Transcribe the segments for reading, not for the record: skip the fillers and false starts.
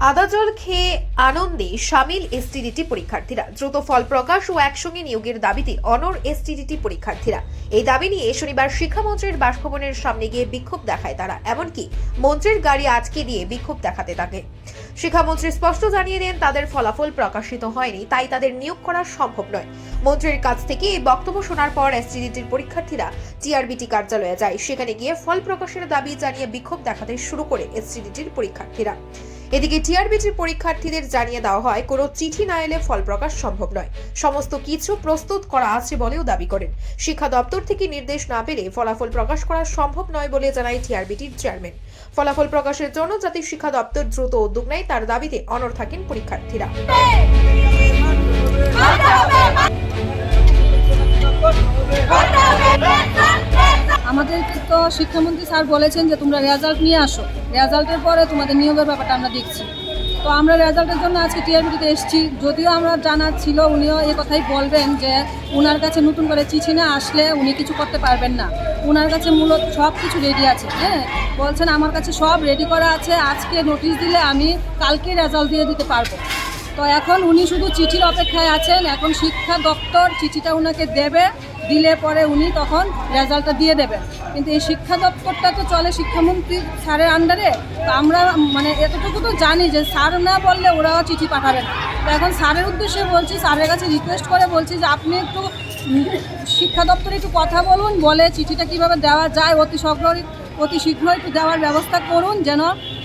আদা জল খেয়ে আনন্দে সামিল এসটিডিটি পরীক্ষার্থীরা। দ্রুত ফল প্রকাশ ও একসঙ্গে নিয়োগের দাবিতে অনড় এসটিডিটি পরীক্ষার্থীরা। এই দাবি নিয়ে শনিবার শিক্ষামন্ত্রীর বাসভবনের সামনে গিয়ে বিক্ষোভ দেখায় তারা। এমনকি মন্ত্রীর গাড়ি আটকে দিয়ে বিক্ষোভ দেখাতে থাকে। শিক্ষামন্ত্রী স্পষ্ট জানিয়ে দেন তাদের ফলাফল প্রকাশিত হয়নি, তাই তাদের নিয়োগ করা সম্ভব নয়। মন্ত্রীর কাছ থেকে এই বক্তব্য শোনার পর এসটিডিটির পরীক্ষার্থীরা টিআরবিটি কার্যালয়ে যায়। সেখানে গিয়ে ফল প্রকাশের দাবি জানিয়ে বিক্ষোভ দেখাতে শুরু করে এসটিডিটির পরীক্ষার্থীরা। এদিকে টিআরবিটির পরীক্ষার্থীদের জানিয়ে দেওয়া হয়, কোনো চিঠি না এলে ফল প্রকাশ সম্ভব নয়। সমস্ত কিছু প্রস্তুত করা আছে বলেও দাবি করেন। শিক্ষা দপ্তর থেকে নির্দেশ না পেলে ফলাফল প্রকাশ করা সম্ভব নয় বলে জানায় টিআরবিটির চেয়ারম্যান। ফলাফল প্রকাশের জন্য যাতে শিক্ষা দপ্তর দ্রুত উদ্যোগ নেয় তার দাবিতে অনড় থাকেন পরীক্ষার্থীরা। আমাদেরকে তো শিক্ষামন্ত্রী স্যার বলেছেন যে তোমরা রেজাল্ট নিয়ে আসো, রেজাল্টের পরে তোমাদের নিয়োগের ব্যাপারটা আমরা দেখছি। তো আমরা রেজাল্টের জন্য আজকে টিআরবিটিতে এসেছি। যদিও আমরা জানা ছিল উনিও এই কথাই বলবেন যে ওনার কাছে নতুন করে চিঠি না আসলে উনি কিছু করতে পারবেন না। ওনার কাছে মূলত সব কিছু রেডি আছে। বলছেন আমার কাছে সব রেডি করা আছে, আজকে নোটিশ দিলে আমি কালকে রেজাল্ট দিয়ে দিতে পারবো। তো এখন উনি শুধু চিঠির অপেক্ষায় আছেন। এখন শিক্ষা দপ্তর চিঠিটা ওনাকে দেবে, দিলে পরে উনি তখন রেজাল্টটা দিয়ে দেবেন। কিন্তু এই শিক্ষা দপ্তরটা তো চলে শিক্ষামন্ত্রী স্যারের আন্ডারে। তো আমরা এতটুকু তো জানি যে স্যার না বললে ওরাও চিঠি পাঠাবেন। তো এখন স্যারের উদ্দেশ্যে বলছি, স্যারের কাছে রিকোয়েস্ট করে বলছি যে আপনি একটু শিক্ষা দপ্তরে একটু কথা বলুন, বলে চিঠিটা কীভাবে দেওয়া যায় অতি শীঘ্রই একটু দেওয়ার ব্যবস্থা করুন, যেন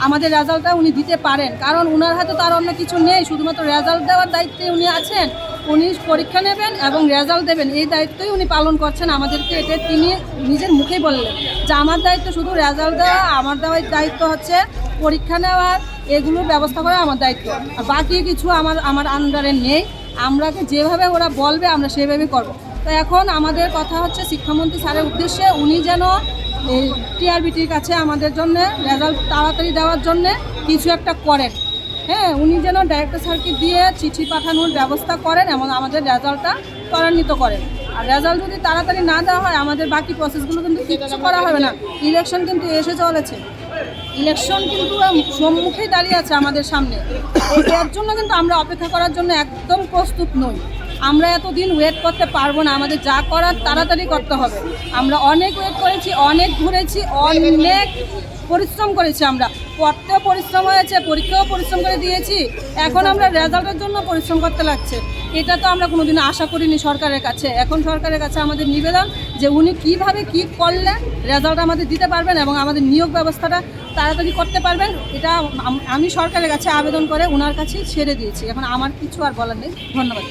আমাদের রেজাল্টটা উনি দিতে পারেন। কারণ ওনার হাতে তার অন্য কিছু নেই, শুধুমাত্র রেজাল্ট দেওয়ার দায়িত্বে উনি আছেন। উনি পরীক্ষা নেবেন এবং রেজাল্ট দেবেন, এই দায়িত্বই উনি পালন করছেন আমাদেরকে। এটা তিনি নিজের মুখেই বললেন যে আমার দায়িত্ব শুধু রেজাল্ট দেওয়া, আমার দেওয়ার দায়িত্ব হচ্ছে পরীক্ষা নেওয়ার, এগুলোর ব্যবস্থা করা আমার দায়িত্ব। আর বাকি কিছু আমার আন্ডারে নেই। আমরাকে যেভাবে ওরা বলবে আমরা সেভাবেই করব। তো এখন আমাদের কথা হচ্ছে শিক্ষামন্ত্রী স্যারের উদ্দেশ্যে উনি যেন এই টিআরবিটির কাছে আমাদের জন্য রেজাল্ট তাড়াতাড়ি দেওয়ার জন্য কিছু একটা করেন। উনি যেন ডাইরেক্টর স্যারকে দিয়ে চিঠি পাঠানোর ব্যবস্থা করেন এবং আমাদের রেজাল্টটা ত্বরান্বিত করেন। আর রেজাল্ট যদি তাড়াতাড়ি না দেওয়া হয় আমাদের বাকি প্রসেসগুলো কিন্তু কিছু করা হবে না। ইলেকশন কিন্তু এসে চলেছে, ইলেকশন কিন্তু সম্মুখেই দাঁড়িয়ে আছে আমাদের সামনে। এর জন্য কিন্তু আমরা অপেক্ষা করার জন্য একদম প্রস্তুত নই। আমরা এতদিন ওয়েট করতে পারবো না, আমাদের যা করার তাড়াতাড়ি করতে হবে। আমরা অনেক ওয়েট করেছি, অনেক ঘুরেছি, অনেক পরিশ্রম করেছি। আমরা পড়তেও পরিশ্রম হয়েছে, পরীক্ষাও পরিশ্রম করে দিয়েছি। এখন আমরা রেজাল্টের জন্য পরিশ্রম করতে লাগছে। এটা তো আমরা কোনোদিন আশা করিনি সরকারের কাছে। এখন সরকারের কাছে আমাদের নিবেদন যে উনি কীভাবে কী করলে রেজাল্ট আমাদের দিতে পারবেন এবং আমাদের নিয়োগ ব্যবস্থাটা তাড়াতাড়ি করতে পারবেন। এটা আমি সরকারের কাছে আবেদন করে ওনার কাছেই ছেড়ে দিয়েছি। এখন আমার কিছু আর বলার নেই। ধন্যবাদ।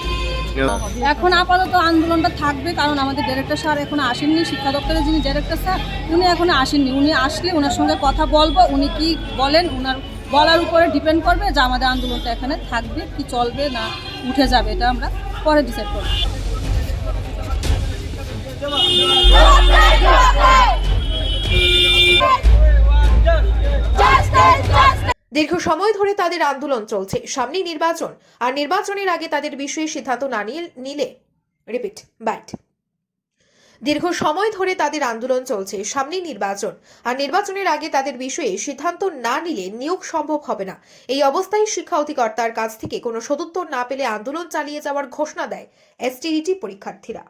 এখন আপাতত আন্দোলনটা থাকবে, কারণ আমাদের ডিরেক্টর স্যার এখনো আসেননি। শিক্ষা দপ্তরের যিনি ডিরেক্টর স্যার উনি এখনো আসেননি। উনি আসলে ওনার সঙ্গে কথা বলবো, উনি কি বলেন ওনার বলার উপরে ডিপেন্ড করবে যে আমাদের আন্দোলনটা এখানে থাকবে কি চলবে না উঠে যাবে, এটা আমরা পরে ডিসাইড করব। দীর্ঘ সময় ধরে তাদের আন্দোলন চলছে। সামনেই নির্বাচন, আর নির্বাচনের আগে তাদের বিষয়ে সিদ্ধান্ত না নিলে দীর্ঘ সময় ধরে তাদের আন্দোলন চলছে। সামনেই নির্বাচন, আর নির্বাচনের আগে তাদের বিষয়ে সিদ্ধান্ত না নিলে নিয়োগ সম্ভব হবে না। এই অবস্থায় শিক্ষা অধিকর্তার কাছ থেকে কোনো সদুত্তর না পেলে আন্দোলন চালিয়ে যাওয়ার ঘোষণা দেয় এসটিডিটি পরীক্ষার্থীরা।